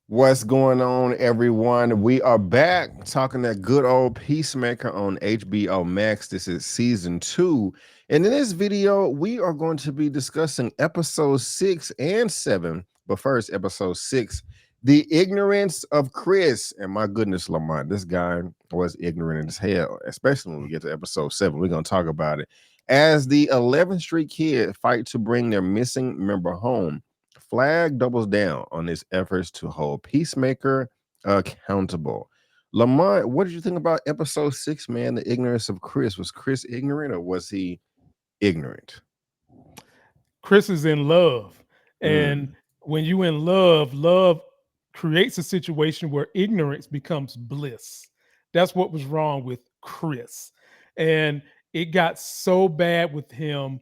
What's going on, everyone? We are back talking that good old Peacemaker on HBO Max. This is season 2. And in this video, we are going to be discussing episodes 6 and 7. But first, episode 6, The Ignorance of Chris. And my goodness, Lamont, this guy was ignorant as hell, especially when we get to episode 7. We're going to talk about it. As the 11th Street Kid fight to bring their missing member home, Flag doubles down on his efforts to hold Peacemaker accountable. Lamont, what did you think about episode 6, man? The ignorance of Chris. Was Chris ignorant or was he ignorant? Chris is in love. And Mm, when you in love, love creates a situation where ignorance becomes bliss. That's what was wrong with Chris. And it got so bad with him,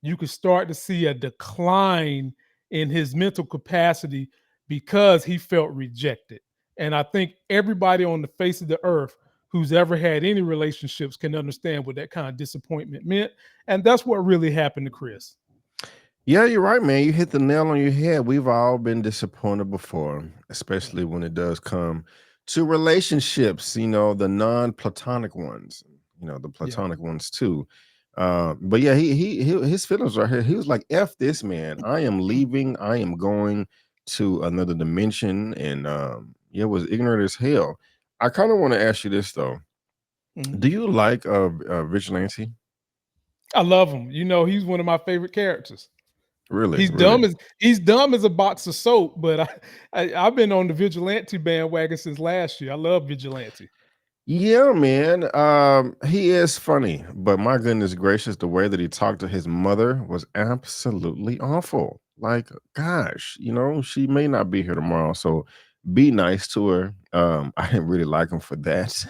you could start to see a decline in his mental capacity because he felt rejected. And I think everybody on the face of the earth who's ever had any relationships can understand what that kind of disappointment meant. And that's what really happened to Chris. yeah, you're right, man. You hit the nail on your head. We've all been disappointed before, especially when it does come to relationships, the non-platonic ones, the Yeah. platonic ones too. But yeah, his feelings are here. He was like, F this man. I am leaving. I am going to another dimension. And yeah, was ignorant as hell. I kind of want to ask you this though. Mhm. Do you like Vigilante? I love him. He's one of my favorite characters. Really, He's really? dumb as he's dumb as a box of soap, but I've been on the vigilante bandwagon since last year. I love vigilante. Yeah, man. He is funny, but my goodness gracious, the way that he talked to his mother was absolutely awful. Like, gosh, she may not be here tomorrow, so be nice to her. I didn't really like him for that.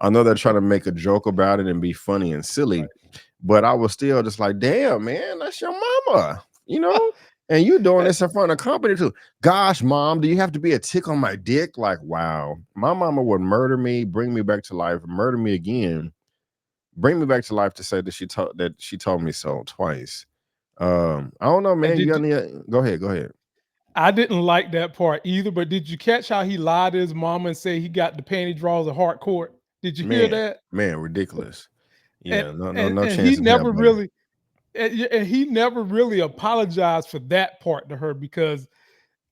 I know they're trying to make a joke about it and be funny and silly, but I was still just like, damn, man, that's your mama, and you doing this in front of company too. Gosh, mom, do you have to be a tick on my dick? Like, wow, my mama would murder me, bring me back to life, murder me again, bring me back to life to say that she told me so twice. I don't know, And man. You got any? Go ahead, go ahead. I didn't like that part either. But did you catch how he lied to his mama and say he got the panty draws of Harcourt? Did you hear Man, that? man, ridiculous. And Yeah, no, no, and no and he chance in hell, never buddy. really and he never really apologized for that part to her because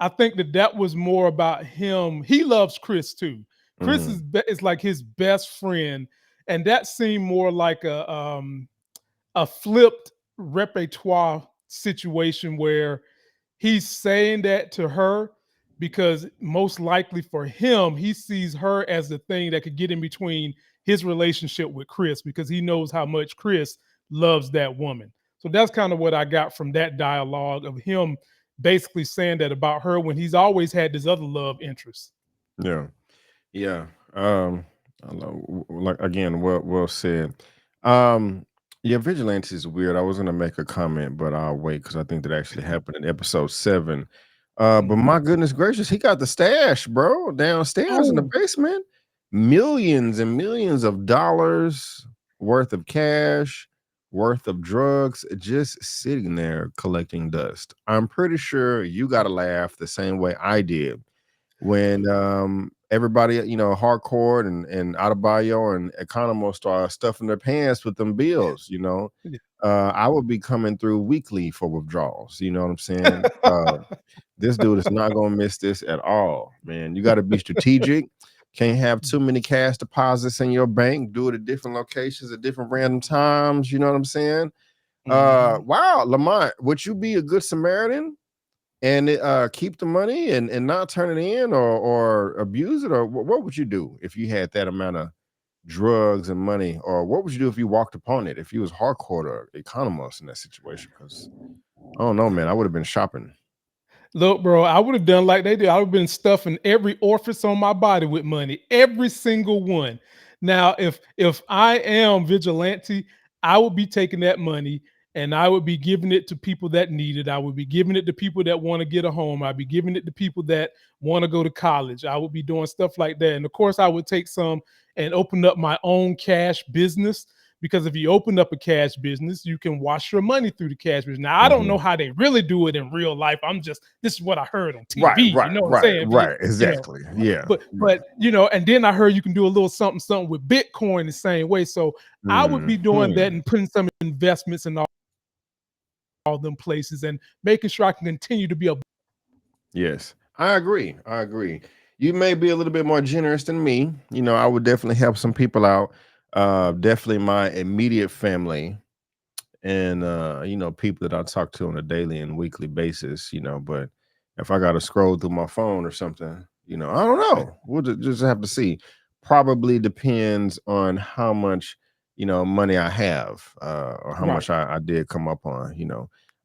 I think that was more about him. He loves Chris too. Chris Mhm. is like his best friend, and that seemed more like a flipped repertoire situation where he's saying that to her because most likely for him, he sees her as the thing that could get in between his relationship with Chris because he knows how much Chris loves that woman. So that's kind of what I got from that dialogue of him basically saying that about her when he's always had this other love interest. Yeah, yeah. I like again, well said. Um, yeah, vigilante is weird. I was gonna make a comment, but I'll wait because I think that actually happened in episode 7. But Mhm. my goodness gracious, he got the stash, bro, downstairs in the Oh, basement. Millions and millions of dollars worth of cash, worth of drugs, just sitting there collecting dust. I'm pretty sure you got to laugh the same way I did when everybody, hardcore and Adebayo and Economo start stuffing their pants with them bills, I would be coming through weekly for withdrawals. You know what I'm saying? This dude is not gonna miss this at all, man. You got to be strategic. Can't have too many cash deposits in your bank. Do it at different locations at different random times. You know what I'm saying? Mhm. Wow, Lamont, would you be a good Samaritan and keep the money and not turn it in or abuse it, or what would you do if you had that amount of drugs and money, or what would you do if you walked upon it, if you was hardcore or economist in that situation? Because I don't know, man, I would have been shopping. Look, bro, I would have done like they did. I would have been stuffing every orifice on my body with money, every single one. Now, if I am vigilante, I would be taking that money and I would be giving it to people that need it. I would be giving it to people that want to get a home. I'd be giving it to people that want to go to college. I would be doing stuff like that. And of course, I would take some and open up my own cash business because if you open up a cash business, you can wash your money through the cash business. Now, I don't know Mhm. how they really do it in real life. This is what I heard on Right, TV. You right, know what I'm right, saying? right. You know, Exactly. Yeah. Yeah. but and then I heard you can do a little something something with Bitcoin the same way. So I would be doing that Mhm. and putting some investments in all them places and making sure I can continue to be a Yes, I agree. I agree. You may be a little bit more generous than me. I would definitely help some people out. Definitely my immediate family and people that I talk to on a daily and weekly basis. But if I got to scroll through my phone or something, I don't know. We'll just have to see. Probably depends on how much money I have or how right. much I did come up on.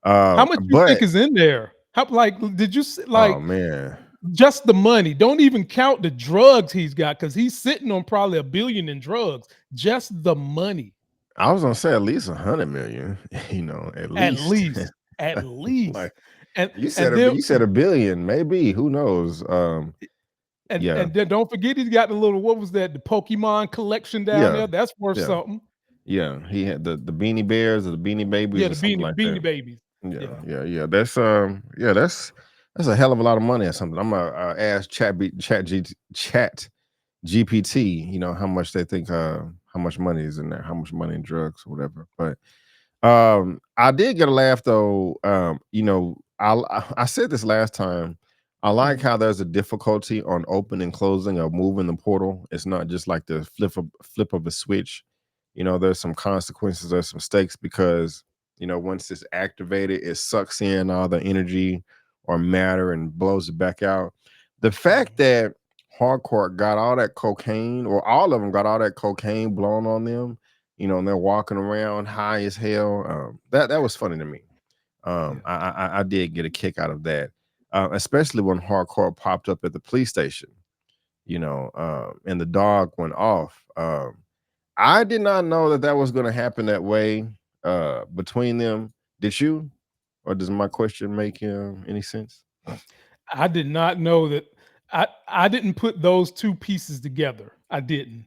How much you think But is in there? How like did you oh like man. just the money? Don't even count the drugs he's got because he's sitting on probably 1 billion in drugs. Just the money, I was gonna say at least 100 million, at at least. least, at least, Like and you and said, then you said a billion, maybe. Who knows? Yeah, and then don't forget he's got the little what was that the Pokemon collection down yeah, there? That's worth yeah, something. yeah. He had the beanie bears or the beanie babies Yeah, or the something like beanie that. babies. Yeah, Yeah, yeah, yeah. That's a hell of a lot of money or something. I'm gonna ask chat GPT. How much they think how much money is in there, how much money in drugs or whatever. But I did get a laugh though. I said this last time. I like mhm, how there's a difficulty on opening, closing, or moving the portal. It's not just like the flip of a switch. There's some consequences, there's some stakes because once it's activated, it sucks in all the energy or matter and blows it back out. The fact mhm. that Hardcore got all that cocaine, or all of them got all that cocaine blown on them, and they're walking around high as hell. That was funny to me. Yeah. I did get a kick out of that, especially when Hardcore popped up at the police station. And the dog went off. I did not know that was going to happen that way between them. Did you? Or does my question make any sense? I did not know that. I didn't put those two pieces together. I didn't.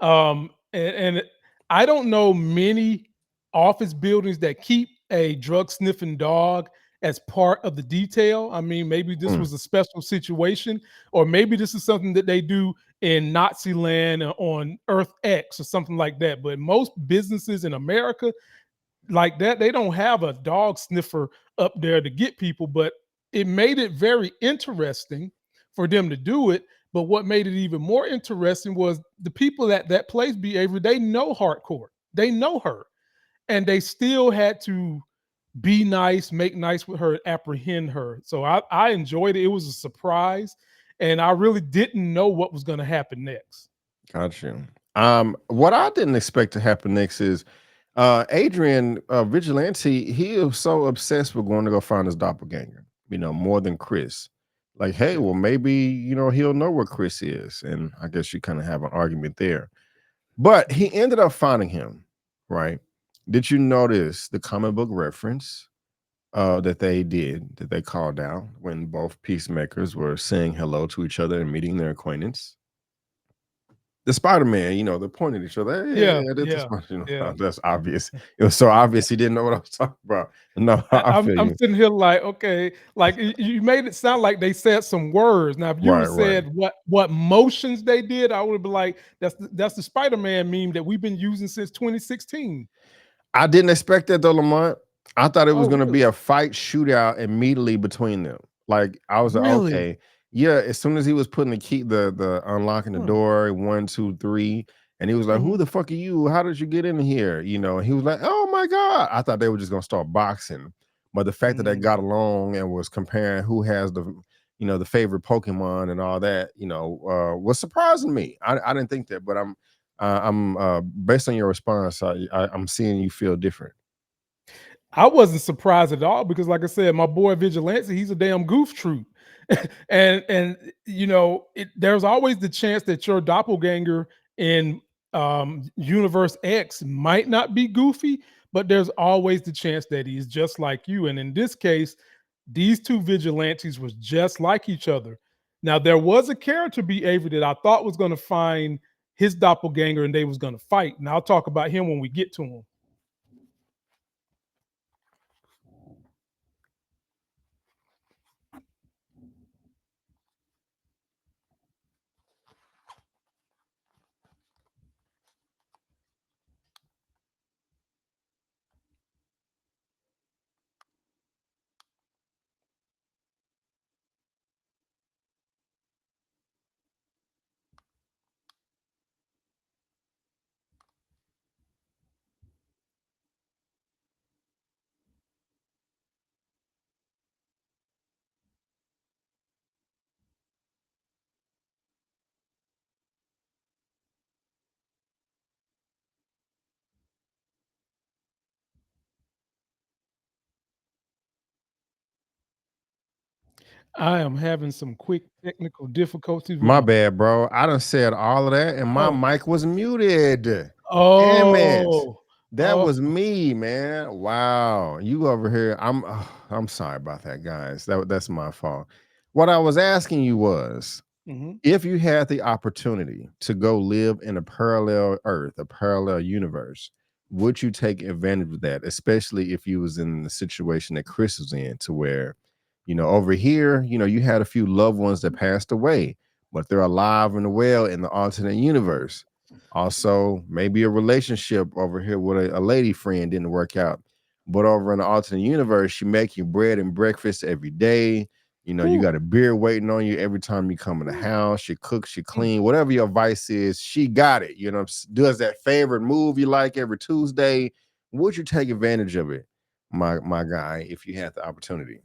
And I don't know many office buildings that keep a drug sniffing dog as part of the detail. I mean, maybe this Mm, was a special situation, or maybe this is something that they do in Nazi land or on Earth X or something like that. But most businesses in America like that, they don't have a dog sniffer up there to get people, but it made it very interesting for them to do it. But what made it even more interesting was the people at that place, be Avery, they know Hardcore. They know her. And they still had to be nice, make nice with her, apprehend her. So I enjoyed it. It was a surprise. And I really didn't know what was going to happen next. got you. What I didn't expect to happen next is Adrian Vigilante, he is so obsessed with going to go find his doppelganger, more than Chris. Like, hey, Yeah. well, maybe, he'll know where Chris is. And I guess you kind of have an argument there. But Mhm. he ended up finding him, right? Did you notice the comic book reference that they called out when both peacemakers were saying hello to each other and meeting their acquaintance? The Spider-Man, they pointed at each other. "Hey, Yeah. yeah, that's the Yeah. Spider," Yeah. that's obvious. It was so obvious he didn't know what I was talking about. No, I, I I'm feel I'm you. sitting here like, okay, like you made it sound like they said some words. Now, if you Right, would right. said what motions they did, I would be like, that's the Spider-Man meme that we've been using since 2016. I didn't expect that though, Lamont. I thought it was Oh, gonna be really? a fight shootout immediately between them. Like I was like, Really? okay, yeah. As soon as he was putting the key, the unlocking the Huh. door, 1, 2, 3, and he was like, "Who Mhm. the fuck are you? How did you get in here?" And he was like, "Oh my god!" I thought they were just gonna start boxing, but the fact that they got Mm. along and was comparing who has the favorite Pokemon and all that, was surprising me. I didn't think that, but I'm based on your response, I'm seeing you feel different. I wasn't surprised at all because, like I said, my boy Vigilante, he's a damn goof troop, and there's always the chance that your doppelganger in Universe X might not be goofy, but there's always the chance that he's just like you. And in this case, these two vigilantes was just like each other. Now there was a character, be Avery, that I thought was going to find his doppelganger and they was going to fight. And I'll talk about him when we get to him. I am having some quick technical difficulties with My my. bad, bro. I done said all of that and my Oh, mic was muted. Damn it. oh, That oh. was me, man. Wow. You over here. I'm sorry about that, guys. That's my fault. What I was asking you was, Mhm. if you had the opportunity to go live in a parallel earth, a parallel universe, would you take advantage of that, especially if you was in the situation that Chris was in, to where, over here, you had a few loved ones that passed away, but they're alive and well in the alternate universe. Also, maybe a relationship over here with a lady friend didn't work out, but over in the alternate universe, she make you bread and breakfast every day. You Whew, got a beer waiting on you every time you come in the whew, house. She cooks, she mm. clean, whatever your vice is, she got it. Does that favorite move you like every Tuesday. Would you take advantage of it, my guy, if you had the opportunity?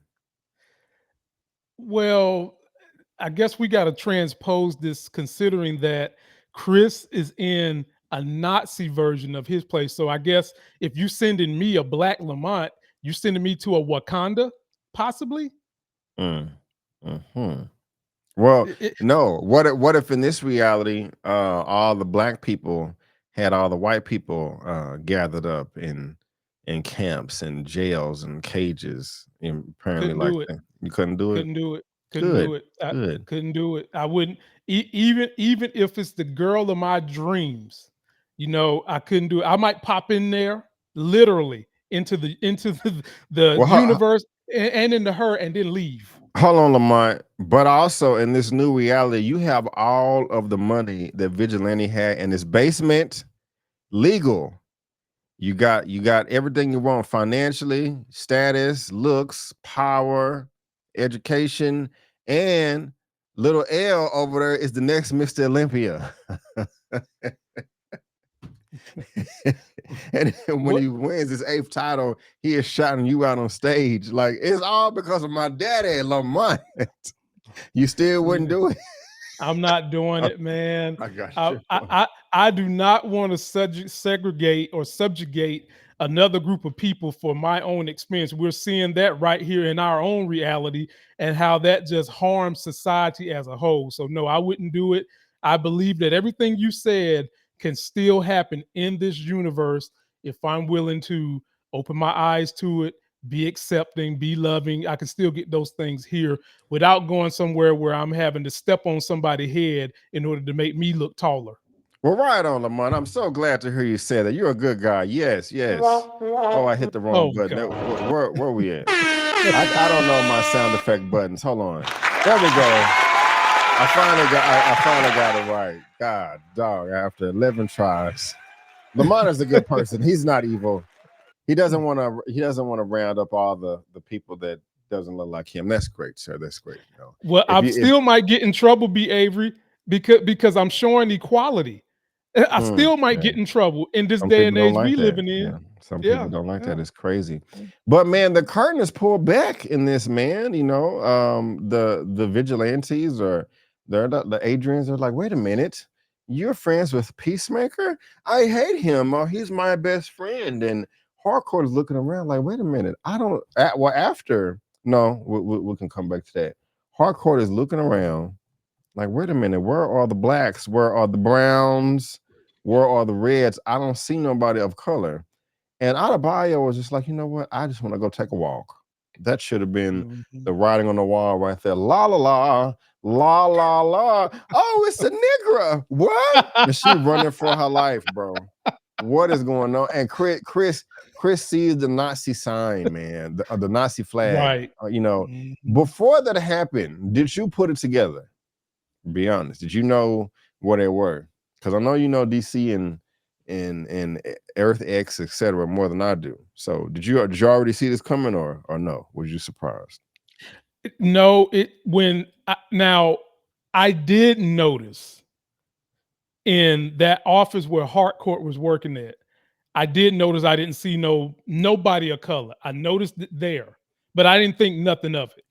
Well, I guess we got to transpose this considering that Chris is in a Nazi version of his place. So I guess if you sending me a black Lamont, you sending me to a Wakanda, possibly? Mm. Hmm. Well, It- no. What if in this reality, all the black people had all the white people gathered up in camps and jails and cages, and apparently couldn't like do it. that. You couldn't do it? Couldn't do it. Couldn't Good. do it. I Good. couldn't do it. I wouldn't even if it's the girl of my dreams, I couldn't do it. I might pop in there literally into the Well, universe and into her and then leave. hold on, Lamont. But also in this new reality, you have all of the money that Vigilante had in his basement, legal. You got everything you want financially, status, looks, power, education, and little L over there is the next Mr. Olympia. And then when What? he wins his eighth title, he is shouting you out on stage. Like, it's all because of my daddy, Lamont. You still wouldn't do it? I'm not doing it, man. I got I you. I I, I do not want to segregate or subjugate another group of people for my own experience. We're seeing that right here in our own reality and how that just harms society as a whole. So no, I wouldn't do it. I believe that everything you said can still happen in this universe if I'm willing to open my eyes to it, be accepting, be loving. I can still get those things here without going somewhere where I'm having to step on somebody's head in order to make me look taller. Well, right on, Lamont. I'm so glad to hear you say that. You're a good guy. Yes, yes. Oh, I hit the wrong Oh button. God. Where we at? I don't know my sound effect buttons. Hold on. There we go. I finally got it right. God, dog. After 11 tries, Lamont is a good person. He's not evil. He doesn't want to. He doesn't want to round up all the people that doesn't look like him. That's great, sir. That's great. Well, If I you if still might get in trouble, B. Avery, because I'm showing equality. I still might yeah. get in trouble in this Some day people and don't age like we that. living in. Yeah. Some people Yeah, don't like that. yeah. It's crazy. But man, the curtain is pulled back in this, man. The vigilantes, or the Adrians are like, wait a minute, you're friends with Peacemaker? I hate him, or he's my best friend. And Hardcore is looking around like, wait a minute, I don't well, after no, we can come back to that. Hardcore is looking around like, wait a minute, where are the blacks? Where are the browns? Where are the reds? I don't see nobody of color. And Adebayo was just like, you know what? I just want to go take a walk. That should have been Mhm. the writing on the wall right there. La la la. La la la. Oh, it's a nigga. What? And she running for her life, bro. What is going on? And Chris sees the Nazi sign, man, the Nazi flag. Right. Mhm. Before that happened, did you put it together? Be honest. Did you know what they were? Because I know you know DC and Earth X, etc., more than I do. So did you already see this coming, or no? Was you surprised? No, now I did notice in that office where Harcourt was working at. I did notice I didn't see nobody of color. I noticed it there, but I didn't think nothing of it.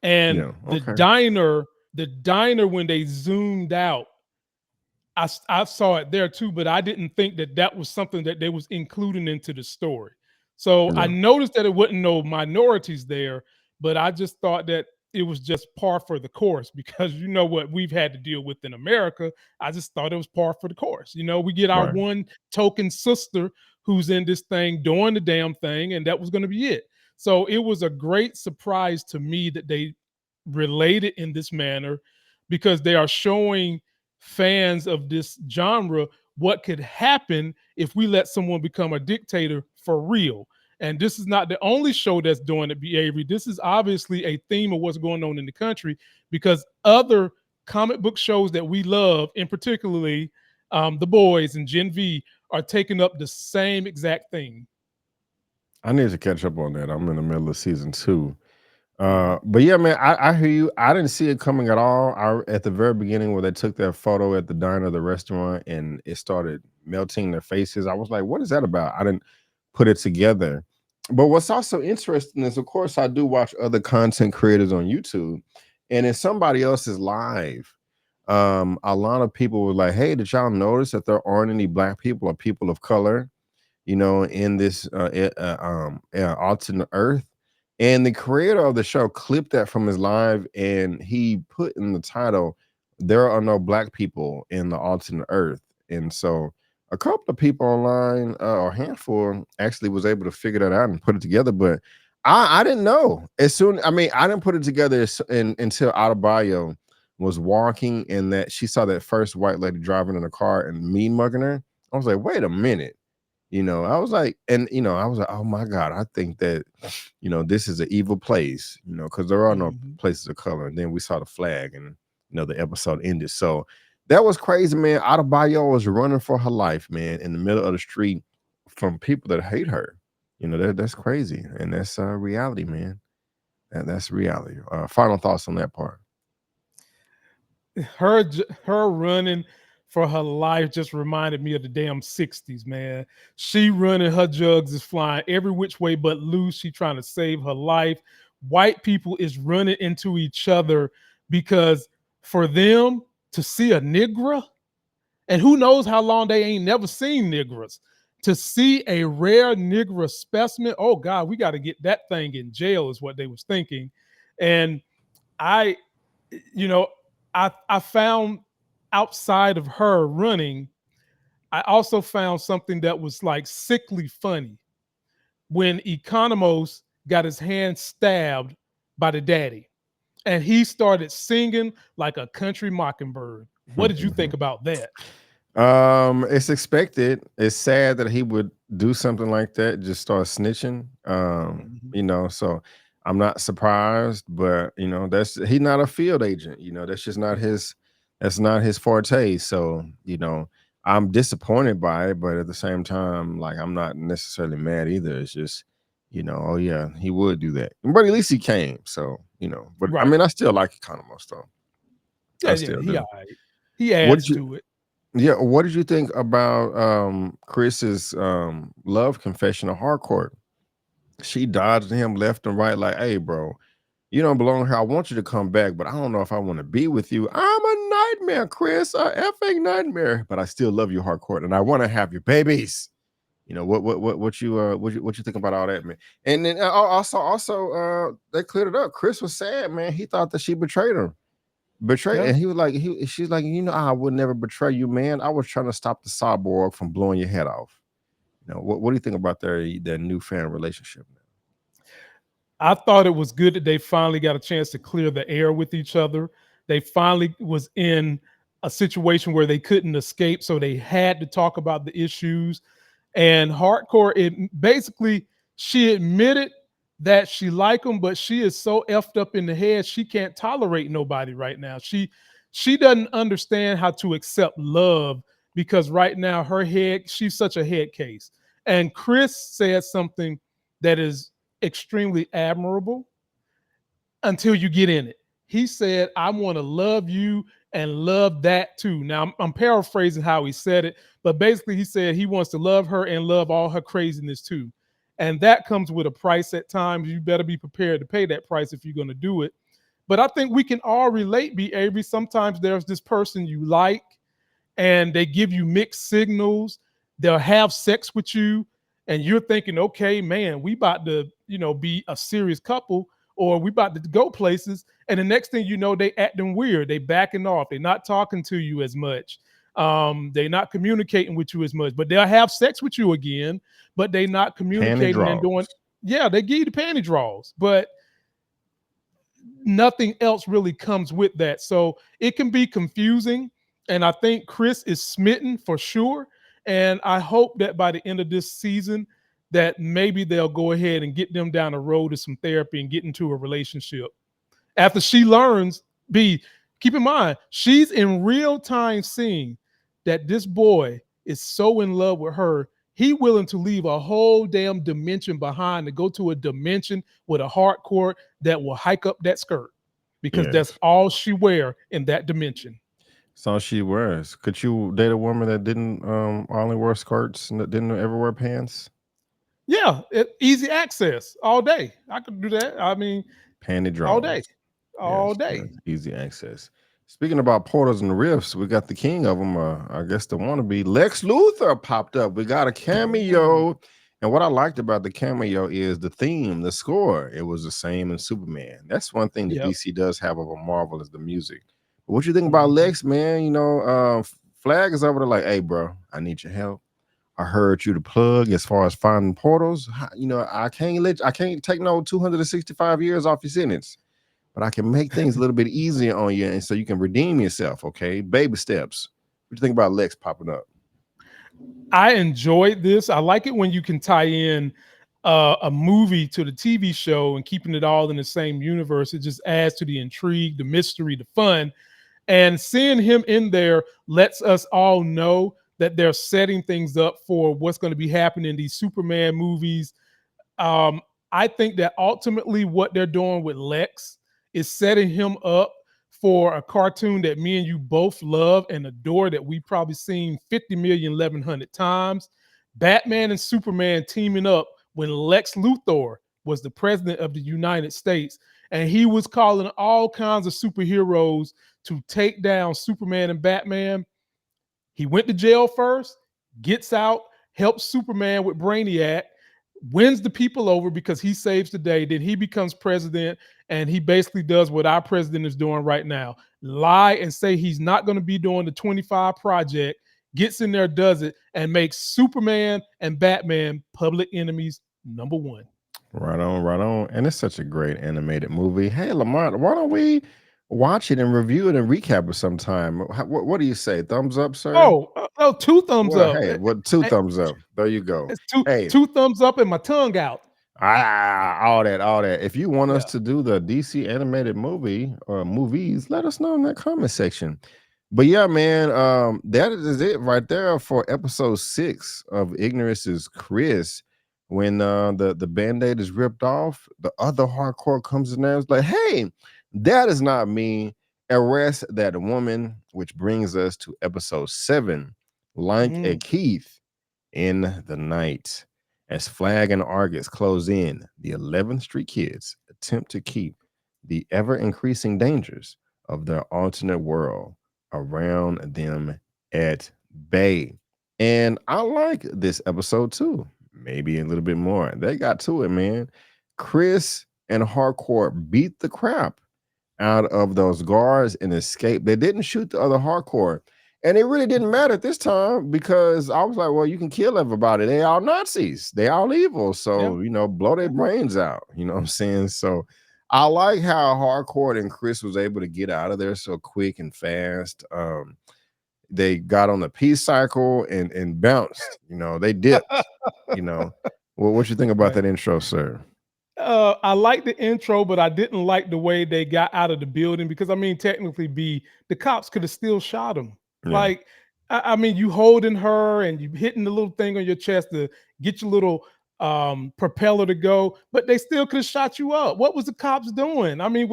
And Yeah. the Okay. diner when they zoomed out, I saw it there too, but I didn't think that that was something that they was including into the story. So I Yeah. noticed that it wasn't no minorities there, but I just thought that it was just par for the course because you know what we've had to deal with in America. I just thought it was par for the course. You know, we get our Right. one token sister who's in this thing doing the damn thing, and that was going to be it. So it was a great surprise to me that they related in this manner because they are showing fans of this genre what could happen if we let someone become a dictator for real. And this is not the only show that's doing it, Avery. This is obviously a theme of what's going on in the country because other comic book shows that we love, in particularly The Boys and Gen V, are taking up the same exact thing. I need to catch up on that. I'm in the middle of season 2. Mhm. But yeah, man, I hear you. I didn't see it coming at all. At the very beginning where they took that photo at the diner, the restaurant, and it started melting their faces. I was like, what is that about? I didn't put it together. But what's also interesting is, of course, I do watch other content creators on YouTube, and in somebody else's live, a lot of people were like, "Hey, did y'all notice that there aren't any black people or people of color, in this alternate Earth?" And the creator of the show clipped that from his live, and he put in the title, "There are no black people in the alternate Earth." And so, a couple of people online, or a handful, actually was able to figure that out and put it together. But I didn't know. I didn't put it together until Adebayo was walking, and that she saw that first white lady driving in a car and mean mugging her. I was like, wait a minute. I was like, I was like, oh my God, I think that, this is an evil place, because there are no Mhm. places of color. And then we saw the flag, and, the episode ended. So that was crazy, man. Adebayo was running for her life, man, in the middle of the street from people that hate her. That's crazy. And that's reality, man. That's reality. Final thoughts on that part. Her running for her life just reminded me of the damn 60s, man. She running, her jugs is flying every which way but loose. She trying to save her life. White people is running into each other because for them to see a nigger, and who knows how long they ain't never seen niggers, to see a rare nigger specimen, oh God, we got to get that thing in jail is what they was thinking. And I you know, I found outside of her running, I also found something that was like sickly funny when Economos got his hand stabbed by the daddy and he started singing like a country mockingbird. What did you think about that? It's expected. It's sad that he would do something like that, just start snitching. Mhm. So I'm not surprised, but that's he's not a field agent, that's just not Yeah. his forte. So, I'm disappointed by it, but at the same time, like I'm not necessarily mad either. It's just, oh yeah, he would do that. But at least he came. So, but I Right. mean I still like Economos though. Yeah, I yeah, still he do. all right. He What adds did you to it. Yeah, what did you think about Chris's love confession of Harcourt? She dodged him left and right, like, "Hey, bro, you don't belong here. I want you to come back, but I don't know if I want to be with you. I'm a nightmare, Chris, a effing nightmare. But I still love you, Harcourt, and I want to have your babies." What you think about all that, man? And then also, they cleared it up. Chris was sad, man. He thought that she betrayed him. Yeah. And he was like, she's like, I would never betray you, man. I was trying to stop the cyborg from blowing your head off. What do you think about their new fan relationship I thought it was good that they finally got a chance to clear the air with each other. They finally was in a situation where they couldn't escape, so they had to talk about the issues. And hardcore, it basically, she admitted that she like him, but she is so effed up in the head, she can't tolerate nobody right now. She doesn't understand how to accept love because right now her head, she's such a head case. And Chris said something that is extremely admirable until you get in it. He said, I want to love you and love that too. Now, I'm paraphrasing how he said it, but basically, he said he wants to love her and love all her craziness too. And that comes with a price at times. You better be prepared to pay that price if you're going to do it. But I think we can all relate, B. Avery. Sometimes there's this person you like and they give you mixed signals. They'll have sex with you, and you're thinking, okay, man, we about to, be a serious couple, or we about to go places. And the next thing you know, they acting weird. They backing off. They're not talking to you as much. They're not communicating with you as much. But they'll have sex with you again, but they're not Panty communicating and draws. doing. Yeah, they give you the panty draws, but nothing else really comes with that. So it can be confusing. And I think Chris is smitten for sure. And I hope that by the end of this season, that maybe they'll go ahead and get them down the road to some therapy and get into a relationship. After she learns, B, keep in mind, she's in real time seeing that this boy is so in love with her, he willing to leave a whole damn dimension behind to go to a dimension with a hardcore that will hike up that skirt because that's Yes. all she wear in that dimension. So she wears. Could you date a woman that didn't only wear skirts and that didn't ever wear pants? Yeah, easy access all day. I could do that. I mean, Panty all draws. day, all Yes, day. yes, easy access. Speaking about portals and rifts, we got the king of them. I guess the wannabe Lex Luthor popped up. We got a Ooh, cameo, and what I liked about the cameo is the theme, the score. It was the same in Superman. That's one thing that yep. DC does have over Marvel is the music. But what you think about Mhm. Lex, man? Flag is over there like, hey, bro, I need your help. I heard you the plug as far as finding portals. I can't take no 265 years off your sentence, but I can make things a little bit easier on you, and so you can redeem yourself. Okay, baby steps. What do you think about Lex popping up? I enjoyed this. I like it when you can tie in a movie to the TV show and keeping it all in the same universe. It just adds to the intrigue, the mystery, the fun. And seeing him in there lets us all know that they're setting things up for what's going to be happening in these Superman movies. Um, I think that ultimately what they're doing with Lex is setting him up for a cartoon that me and you both love and adore that we've probably seen 50 million, 1100 times. Batman and Superman teaming up when Lex Luthor was the president of the United States. And he was calling all kinds of superheroes to take down Superman and Batman. He went to jail first, gets out, helps Superman with Brainiac, wins the people over because he saves the day. Then he becomes president, and he basically does what our president is doing right now: lie and say he's not going to be doing the 25 project, gets in there, does it, and makes Superman and Batman public enemies number one. Right on, right on. And it's such a great animated movie. Hey, Lamont, why don't we watch it and review it and recap it sometime? What do you say? Thumbs up, sir? Oh, two thumbs Well, up. hey, what two thumbs up? There you go. It's two Hey, two thumbs up and my tongue out. all that, all that. If you want us Yeah. to do the DC animated movie or movies, let us know in that comment section. But yeah, man, that is it right there for episode 6 of Ignorance is Chris. When the band-aid is ripped off, the other hardcore comes in there and is like, hey, that is not me. Arrest that woman, which brings us to episode 7, like a Mm. Keith in the night. As Flag and Argus close in, the 11th Street Kids attempt to keep the ever increasing dangers of their alternate world around them at bay. And I like this episode too. Maybe a little bit more. They got to it, man. Chris and Hardcore beat the crap out of those guards and escaped. They didn't shoot the other Hardcore. And it really didn't matter at this time because I was like, well, you can kill everybody. They all Nazis. They all evil. Yeah. So, blow their Yeah. brains out. You know what I'm saying? So I like how Hardcore and Chris was able to get out of there so quick and fast. They got on the peace cycle and bounced. They dipped. You know, what you think about Right. that intro, sir? I like the intro, but I didn't like the way they got out of the building because I mean, technically, the cops could have still shot him. Yeah. Like, I mean, you holding her and you hitting the little thing on your chest to get your little propeller to go, but they still could have shot you up. What was the cops doing? I mean,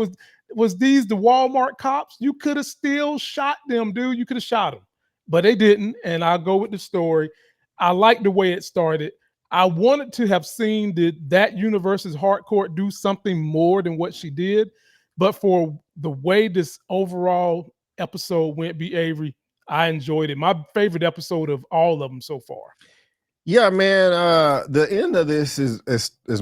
was these the Walmart cops? You could have still shot them, dude. You could have shot them, but they didn't. And I'll go with the story. I like the way it started. I wanted to have seen that universe's hardcore do something more than what she did, but for the way this overall episode went, be Avery, I enjoyed it. My favorite episode of all of them so far. Yeah, man. The end of this is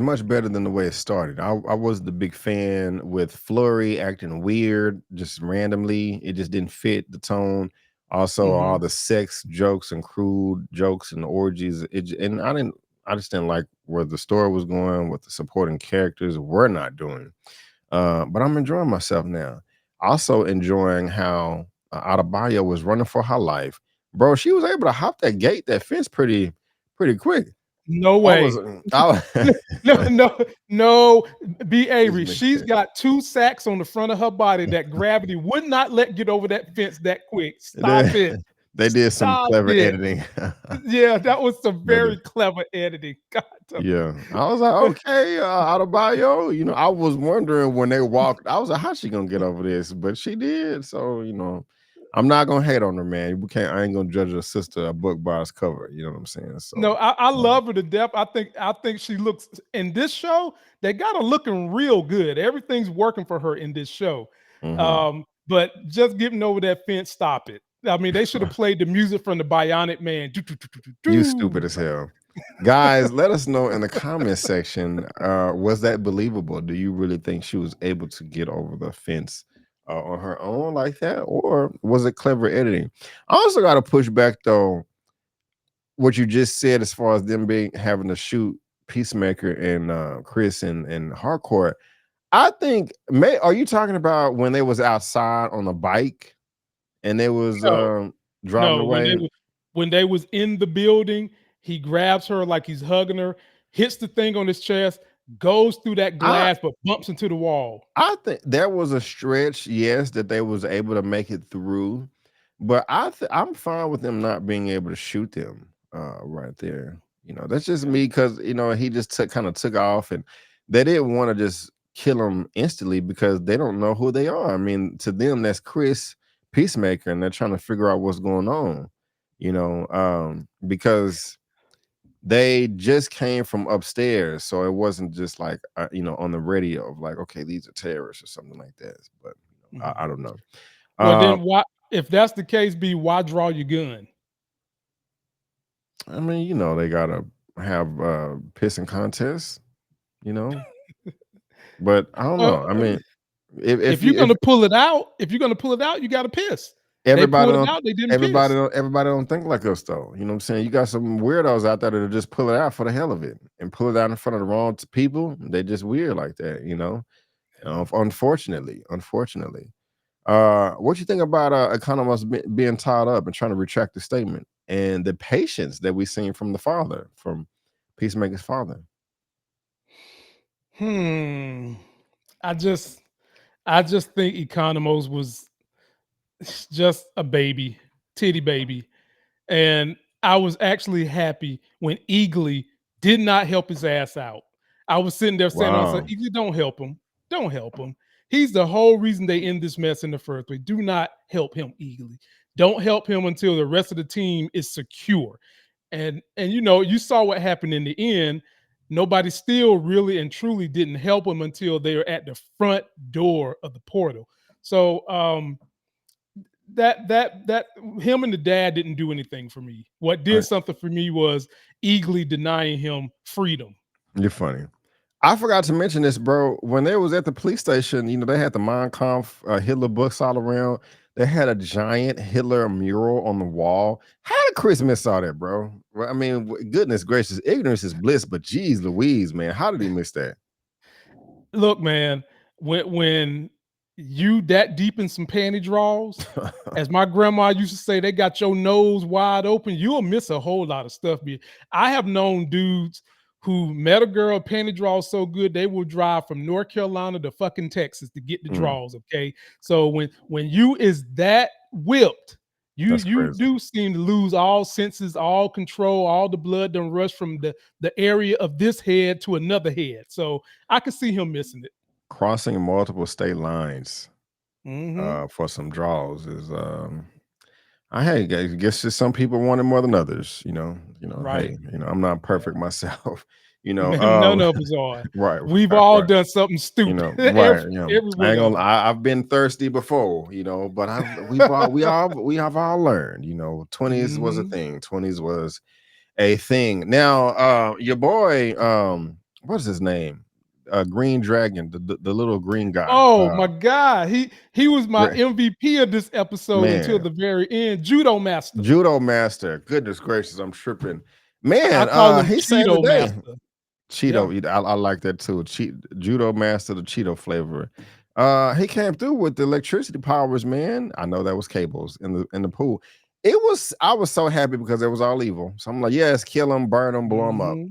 much better than the way it started. I was the big fan with Flurry acting weird, just randomly. It just didn't fit the tone. Also, all Mhm. the sex jokes and crude jokes and orgies. And I didn't. I just didn't like where the story was going, what the supporting characters were not doing. But I'm enjoying myself now. Also enjoying how Adebayo was running for her life, bro. She was able to hop that fence pretty quick. No I was, way. No, I, no, no. Be this Avery. makes She's sense. got two sacks on the front of her body that gravity would not let get over that fence that quick. They, Stop it. they did some Stop clever it. editing. Yeah, that was some They did. very clever editing. God. Yeah, I was like, okay, Adebayo. I was wondering when they walked. I was like, how's she gonna get over this? But she did. So I'm not gonna hate on her, man. We can't. I ain't gonna judge a sister a book by its cover. You know what I'm saying? No, So, I um, love her to death. I think she looks in this show. They got her looking real good. Everything's working for her in this show. mhm. But just getting over that fence, stop it. I mean, they should have played the music from the Bionic Man. Do, do, do, do, do, You stupid do. as hell. Guys, let us know in the comment section. Was that believable? Do you really think she was able to get over the fence on her own like that? Or was it clever editing? I also got to push back though, what you just said as far as them being having to shoot Peacemaker and Chris and Hardcore. I think are you talking about when they was outside on a bike and they was No, driving no. When away? they was in the building, he grabs her like he's hugging her, hits the thing on his chest, goes through that I glass, but bumps into the wall. I think there was a stretch, yes, that they was able to make it through, but I'm fine with them not being able to shoot them right there. That's just me because he just kind of took off, and they didn't want to just kill him instantly because they don't know who they are. I mean, to them, that's Chris Peacemaker, and they're trying to figure out what's going on. Because they just came from upstairs, so it wasn't just like on the radio of like, okay, these are terrorists or something like that. But I Mhm. don't know. Well, Uh, then why? If that's the case, B, why draw your gun? I mean, they gotta have pissing contests, you know. But I don't Well, know. I mean, if if you're you if gonna pull it out, you got to piss. They everybody pulled it don't out. They didn't everybody piss. don't everybody don't think like us though. You know what I'm saying? You got some weirdos out there that'll just pull it out for the hell of it and pull it out in front of the wrong people. They just weird like that. Unfortunately. What you think about economists being tied up and trying to retract the statement and the patience that we seen from the father, from Peacemaker's father? Hmm. I just, I just think Economos was just a baby, titty baby. And I was actually happy when Eagly did not help his ass out. I was sitting there saying, I said, Wow. Eagly, don't help him. Don't help him. He's the whole reason they end this mess in the first place. Do not help him, Eagly. Don't help him until the rest of the team is secure. And you saw what happened in the end. Nobody still really and truly didn't help him until they were at the front door of the portal. So that him and the dad didn't do anything for me. What All did right. something for me was Eagly denying him freedom. You're funny. I forgot to mention this, bro. When they was at the police station, they had the Mein Kampf Hitler books all around. They had a giant Hitler mural on the wall. How did Chris miss all that, bro? Well, I mean, goodness gracious, ignorance is bliss, but geez Louise, man, how did he miss that? Look, man, when you that deep in some panty draws, as my grandma used to say, they got your nose wide open, you'll miss a whole lot of stuff. I have known dudes who met a girl panty draws so good they will drive from North Carolina to fucking Texas to get the Mm, draws. Okay, so when you is that whipped, that's you crazy. do seem to lose all senses, all control, all the blood done rush from the area of this head to another head. So I could see him missing it. Crossing multiple state lines Hmm. for some draws is I guess just some people want it more than others, Right. hey, I'm not Yeah. perfect myself, you know. Man, none of us are. Right, We've right, all right. done something stupid. Right, Every I one ain't of gonna us. I've been thirsty before, but we have all learned, 20s was a Hmm. thing. 20s was a thing. Now, your boy, what's his name? Green Dragon, the little green guy. Oh my God. He was my Gra- MVP of this episode until Man, the very end. Judo master. Judo Master. Goodness gracious, I'm tripping. I Man, call him he saved the Cheeto day. master. Yeah. Cheeto, I like that too. Judo Master, the Cheeto flavor. He came through with the electricity powers, man. I know that was cables in the pool. I was so happy because it was all evil. So I'm like, yes, kill him, burn him, blow him up. Hmm.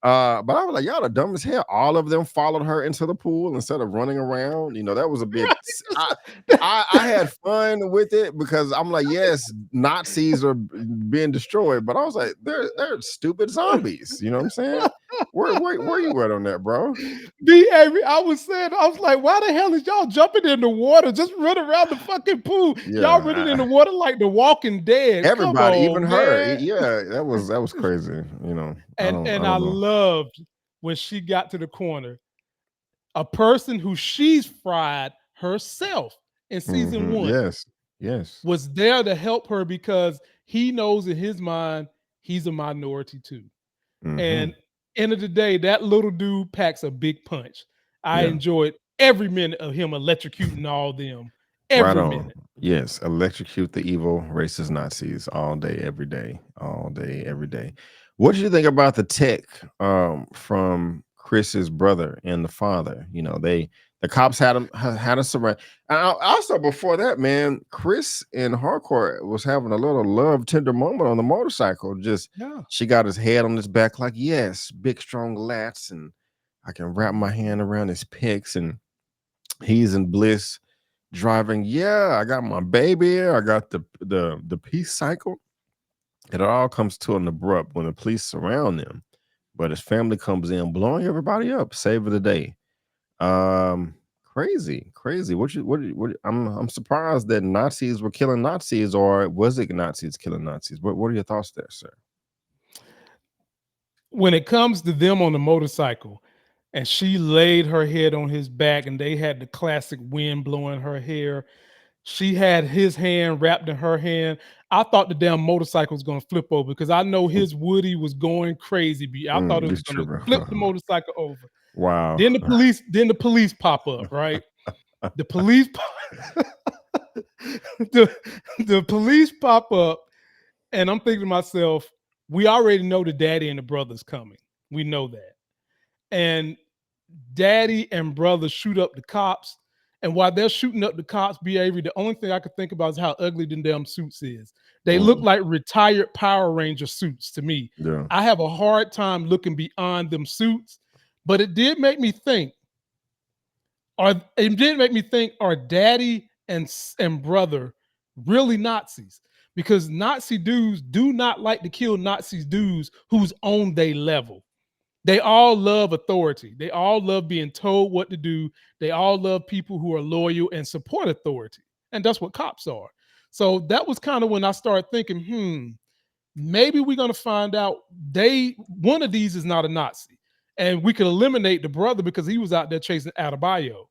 But I was like, y'all the dumb as hell. All of them followed her into the pool instead of running around. That was a bit. I had fun with it because I'm like, yes, Nazis are being destroyed, but I was like, they're stupid zombies. You know what I'm saying? Where you at on that, bro? Avery, I was saying, I was like, why the hell is y'all jumping in the water? Just run around the fucking pool. Y'all running in Yeah, the water like the Walking Dead. Come everybody, even on, her. man. Yeah, that was crazy. I And I don't know. loved when she got to the corner, a person who she's fried herself in season one Yes, yes. was there to help her because he knows in his mind he's a minority too. Hmm. And end of the day, that little dude packs a big punch. I Yeah. enjoyed every minute of him electrocuting all them. Right Every on. minute. Yes, electrocute the evil racist Nazis all day, every day. What did you think about the tech from Chris's brother and the father? The cops had a surround. Also, before that, man, Chris and Harcourt was having a little love tender moment on the motorcycle. Just Yeah. she got his head on his back, like, yes, big strong lats, and I can wrap my hand around his pecs, and he's in bliss driving. Yeah, I got my baby. I got the peace cycle. It all comes to an abrupt when the police surround them, but his family comes in, blowing everybody up, saving the day. Crazy, crazy. I'm surprised that Nazis were killing Nazis, or was it Nazis killing Nazis? What are your thoughts there, sir? When it comes to them on the motorcycle, and she laid her head on his back, and they had the classic wind blowing her hair. She had his hand wrapped in her hand. I thought the damn motorcycle was gonna flip over because I know his Woody was going crazy. I thought it was This gonna true. flip the motorcycle over. Wow. Then the police pop up, right? The police the, the police pop up, and I'm thinking to myself, we already know the daddy and the brother's coming. We know that. And daddy and brother shoot up the cops. And while they're shooting up the cops, behavior, the only thing I could think about is how ugly them damn suits is. They look Mm, like retired Power Ranger suits to me. yeah. I have a hard time looking beyond them suits, but it did make me think, are daddy and brother really Nazis? Because Nazi dudes do not like to kill Nazi dudes who's on their level. They all love authority. They all love being told what to do. They all love people who are loyal and support authority. And that's what cops are. So that was kind of when I started thinking, maybe we're going to find out one of these is not a Nazi. And we could eliminate the brother because he was out there chasing Adebayo.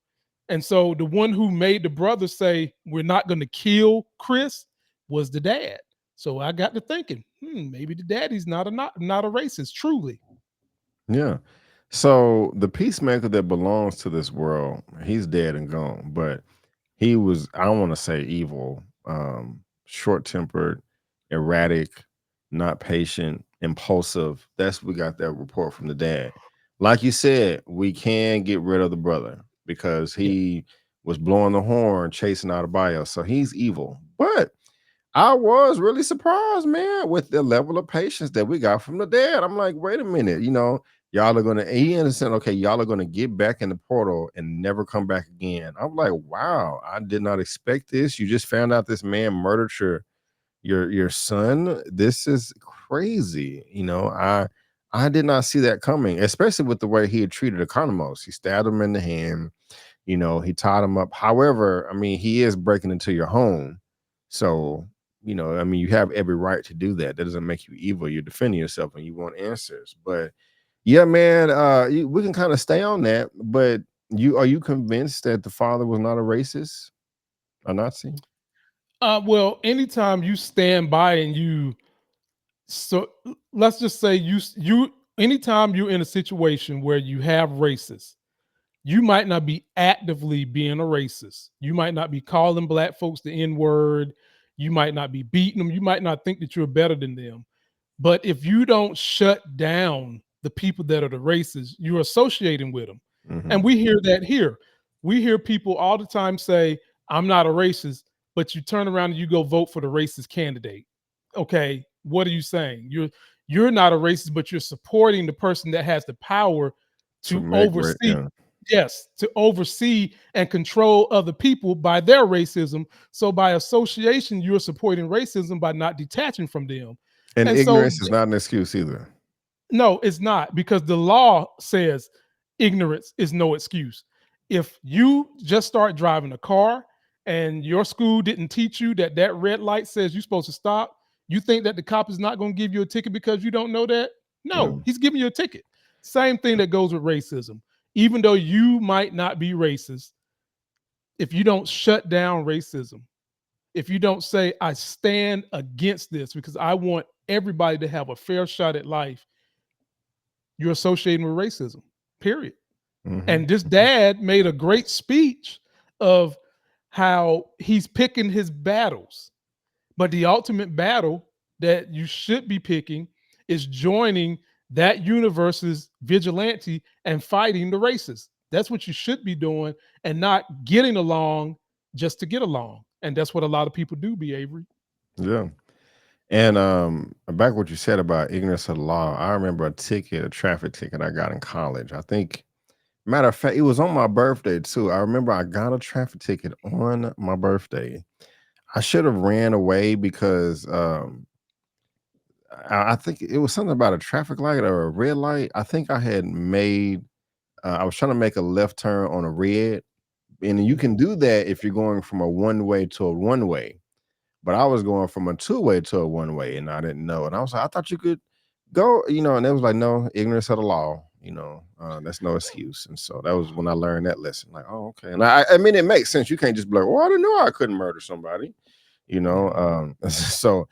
And so the one who made the brother say, we're not going to kill Chris was the dad. So I got to thinking, maybe the daddy's not a racist, truly. Yeah. So the peacemaker that belongs to this world, he's dead and gone. But he was, I don't want to say evil, short tempered, erratic, not patient, impulsive. We got that report from the dad. Like you said, we can get rid of the brother because Yeah. he was blowing the horn, chasing out a bio. So he's evil. But I was really surprised, man, with the level of patience that we got from the dad. I'm like, wait a minute, y'all are gonna he understand, okay, y'all are gonna get back in the portal and never come back again. I'm like, wow, I did not expect this. You just found out this man murdered your son. This is crazy. I did not see that coming, especially with the way he had treated Economos. He stabbed him in the hand, he tied him up. However, I mean, he is breaking into your home. So, I mean, you have every right to do that. That doesn't make you evil. You're defending yourself and you want answers. But yeah, man, we can kind of stay on that. But are you convinced that the father was not a racist, a Nazi? Well, anytime you stand by and let's just say anytime you're in a situation where you have racists, you might not be actively being a racist. You might not be calling black folks the N word. You might not be beating them. You might not think that you're better than them. But if you don't shut down the people that are the racists, you're associating with them. And Hmm. we hear that here. We hear people all the time say, I'm not a racist, but you turn around and you go vote for the racist candidate. Okay, what are you saying? You're not a racist, but you're supporting the person that has the power To to make right, oversee. yeah. Yes, to oversee and control other people by their racism. So by association, you're supporting racism by not detaching from them. And And so ignorance is not an excuse either. no, it's not, because the law says ignorance is no excuse. If you just start driving a car and your school didn't teach you that that red light says you're supposed to stop, you think that the cop is not going to give you a ticket because you don't know that? Yeah. No, he's giving you a ticket. Same thing that goes with racism. Even though you might not be racist, if you don't shut down racism, if you don't say, I stand against this because I want everybody to have a fair shot at life, you're associating with racism, period. Hmm. And this dad made a great speech of how he's picking his battles. But the ultimate battle that you should be picking is joining that universe's vigilante and fighting the racists. That's what you should be doing, and not getting along just to get along. And that's what a lot of people do, be Avery. Yeah. And back what you said about ignorance of the law, I remember a traffic ticket I got in college. I think, matter of fact, it was on my birthday too. I remember I got a traffic ticket on my birthday. I should have ran away because I think it was something about a traffic light or a red light. I think I had made I was trying to make a left turn on a red, and you can Mhm. do that if you're going from a one way to a one way. But I was going from a two-way to a one-way, and I didn't know. And I was like, I thought you could go, and it was like, no, ignorance of the law, that's no excuse. And so that was when I learned that lesson. Like, oh, okay. And I mean, it makes sense. You can't just be like, well, I didn't know I couldn't murder somebody, Yeah. so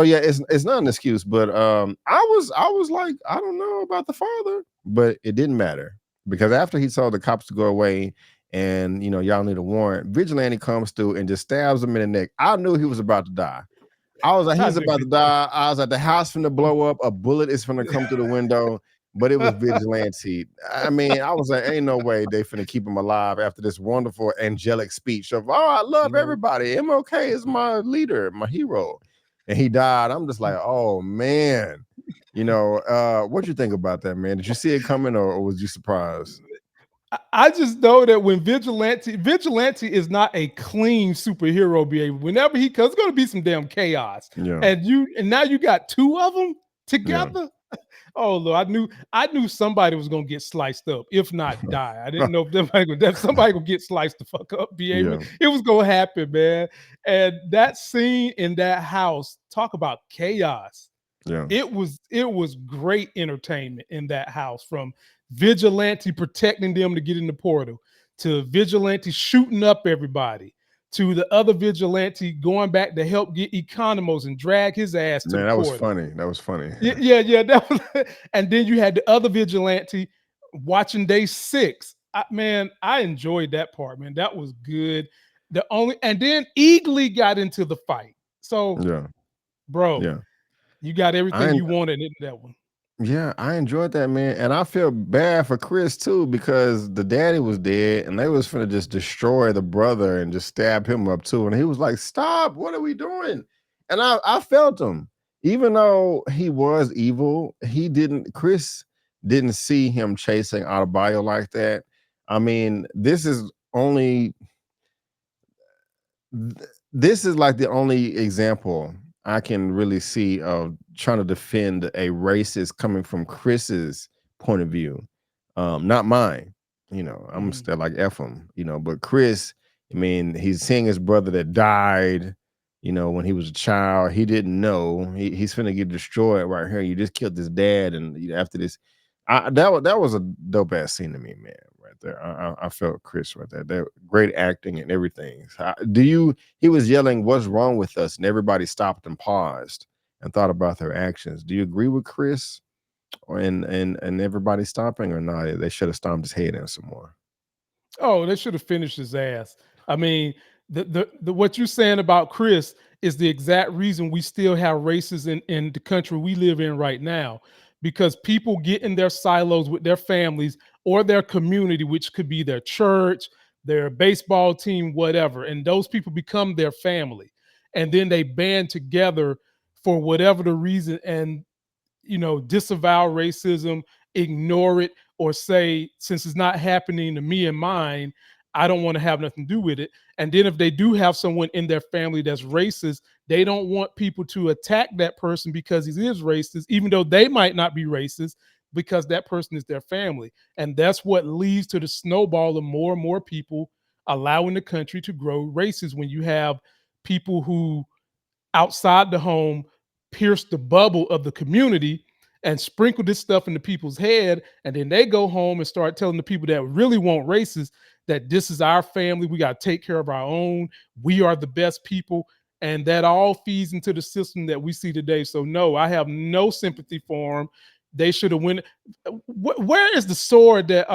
yeah, it's not an excuse, but I was like, I don't know about the father, but it didn't matter because after he told the cops to go away, and y'all need a warrant, vigilante comes through and just stabs him in the neck. I knew he was about to die. I was like, I he's knew about to it too. die. I was like, the house finna blow up, a bullet is finna come through the window, but it was vigilante. I mean, I was like, ain't no way they finna keep him alive after this wonderful angelic speech of, oh, I love No. everybody, MLK is my leader, my hero, and he died. I'm just like, oh man. What you think about that, man? Did you see it coming, or was you surprised? I just know that when vigilante is not a clean superhero behavior. Whenever he comes, it's gonna be some damn chaos. Yeah, And now you got two of them yeah. together. Oh Lord, I knew somebody was gonna get sliced up, if not die. I didn't know if somebody gonna get sliced the fuck up, behavior. Yeah, It was gonna happen, man. And that scene in that house, talk about chaos. yeah. It was great entertainment in that house, from vigilante protecting them to get in the portal, to vigilante shooting up everybody, to the other vigilante going back to help get Economos and drag his ass to the Man, that was portal. funny. That was funny. Yeah, yeah, yeah. That was, and then you had the other vigilante watching day six. Man, I enjoyed that part, man. That was good. And then Eagly got into the fight. So, Yeah, bro, yeah. you got I everything you wanted in that one. Yeah, I enjoyed that, man, and I feel bad for Chris too because the daddy was dead, and they was finna just destroy the brother and just stab him up too, and he was like, "Stop! What are we doing?" And I felt him, even though he was evil. He didn't. Chris didn't see him chasing Adebayo like that. I mean, this is like the only example I can really see of trying to defend a racist coming from Chris's point of view, not mine. I'm Mhm. still like F him. But Chris, I mean, he's seeing his brother that died. When he was a child, he didn't know he's finna get destroyed right here. You just killed his dad, and after this, that was a dope ass scene to me, man. Right there, I felt Chris right there. That great acting and everything. Do you? He was yelling, "What's wrong with us?" And everybody stopped and paused and thought about their actions. Do you agree with Chris and everybody stopping, or not? They should have stomped his head in some more. Oh, they should have finished his ass. I mean, the what you're saying about Chris is the exact reason we still have races in the country we live in right now, because people get in their silos with their families or their community, which could be their church, their baseball team, whatever, and those people become their family, and then they band together for whatever the reason, and disavow racism, ignore it, or say, since it's not happening to me and mine, I don't want to have nothing to do with it. And then if they do have someone in their family that's racist, they don't want people to attack that person because he is racist, even though they might not be racist, because that person is their family. And that's what leads to the snowball of more and more people allowing the country to grow racist, when you have people who outside the home pierce the bubble of the community and sprinkle this stuff into people's head, and then they go home and start telling the people that really want racists that this is our family, we got to take care of our own, we are the best people, and that all feeds into the system that we see today. So no, I have no sympathy for them. They should have went. Where is the sword that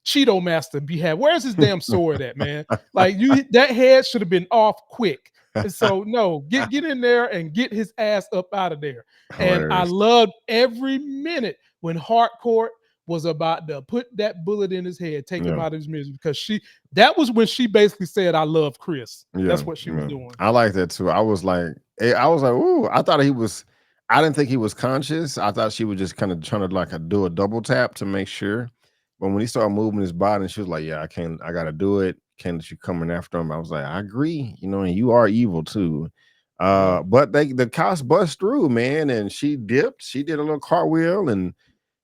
Cheeto Master be had? Where's his damn sword at, man? Like, that head should have been off quick. And so no, get in there and get his ass up out of there. And I Hilarious. loved every minute when Harcourt was about to put that bullet in his head, take him Yeah. out of his misery, because that was when she basically said, "I love Chris." Yeah, That's what she was yeah. doing. I like that too. I was like, ooh, I thought he was. I didn't think he was conscious. I thought she was just kind of trying to like do a double tap to make sure. But when he started moving his body, and she was like, "Yeah, I can't. I gotta do it." Can't let you coming after him. I was like, I agree. And you are evil too. Yeah. But the cops bust through, man, and she dipped. She did a little cartwheel, and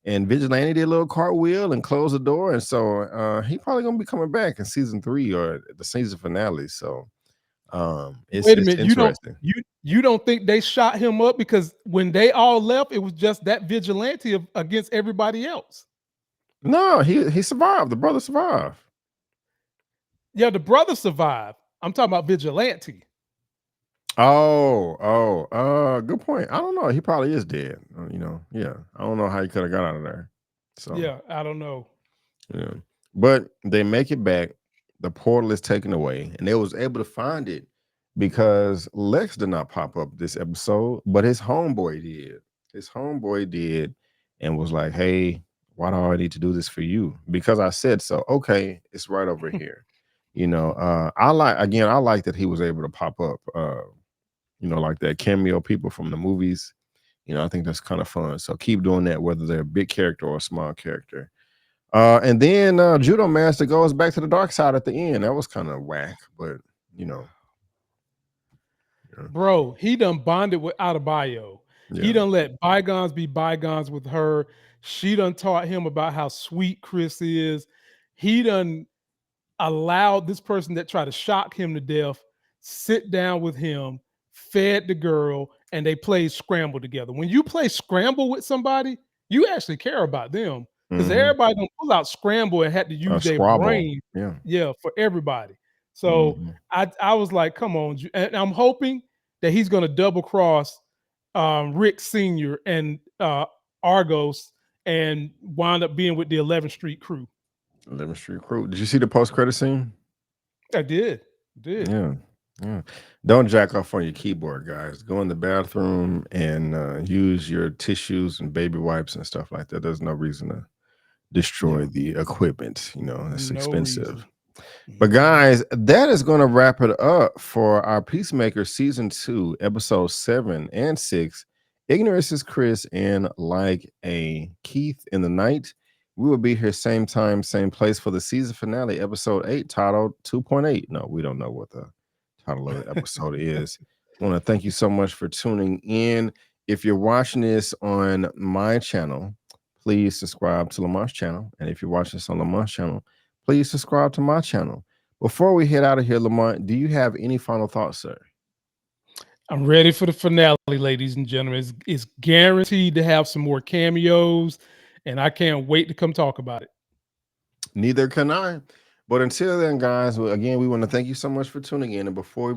Vigilante did a little cartwheel and closed the door. And so he probably gonna be coming back in season 3 or the season finale. So it's Wait a it's minute, interesting. you don't think they shot him up because when they all left, it was just that vigilante against everybody else? No, he survived. The brother survived. Yeah, the brother survived. I'm talking about vigilante. Good point. I don't know. He probably is dead. Yeah. I don't know how he could have got out of there. So Yeah, I don't know. yeah, but they make it back. The portal is taken away, and they was able to find it because Lex did not pop up this episode, but his homeboy did. His homeboy did, and was like, "Hey, why do I need to do this for you? Because I said so." Okay, it's right over here. I like that he was able to pop up. Like that cameo people from the movies. I think that's kind of fun. So keep doing that, whether they're a big character or a small character. And then Judo Master goes back to the dark side at the end. That was kind of whack, but you know, yeah, Bro, he done bonded with Adebayo. He yeah. done let bygones be bygones with her. She done taught him about how sweet Chris is. He done allowed this person that tried to shock him to death sit down with him, fed the girl, and they played Scramble together. When you play Scramble with somebody, you actually care about them, because Hmm. everybody don't pull out Scramble and had to use their Squabble. brain. Yeah. Yeah, for everybody. So Hmm. I was like, come on, and I'm hoping that he's going to double cross Rick Senior and Argos and wind up being with the 11th Street crew. 11th Street Crew. Did you see the post credit scene? I did. Yeah. Yeah. Don't jack off on your keyboard, guys. Go in the bathroom and use your tissues and baby wipes and stuff like that. There's no reason to Yeah, destroy the equipment. It's no expensive. reason. But Mhm. guys, that is going to wrap it up for our Peacemaker season 2, episode 7 and 6. Ignorance is Chris and like a Keith in the night. We will be here same time, same place for the season finale, episode 8, titled 2.8. No, we don't know what the title of the episode is. I want to thank you so much for tuning in. If you're watching this on my channel, please subscribe to Lamont's channel. And if you're watching this on Lamont's channel, please subscribe to my channel. Before we head out of here, Lamont, do you have any final thoughts, sir? I'm ready for the finale, ladies and gentlemen. It's guaranteed to have some more cameos, and I can't wait to come talk about it. Neither can I. But until then, guys, again, we want to thank you so much for tuning in. And before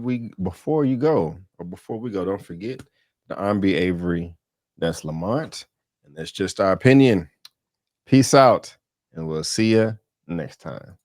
you go, or before we go, don't forget that I'm B Avery. That's Lamont, and that's just our opinion. Peace out, and we'll see you next time.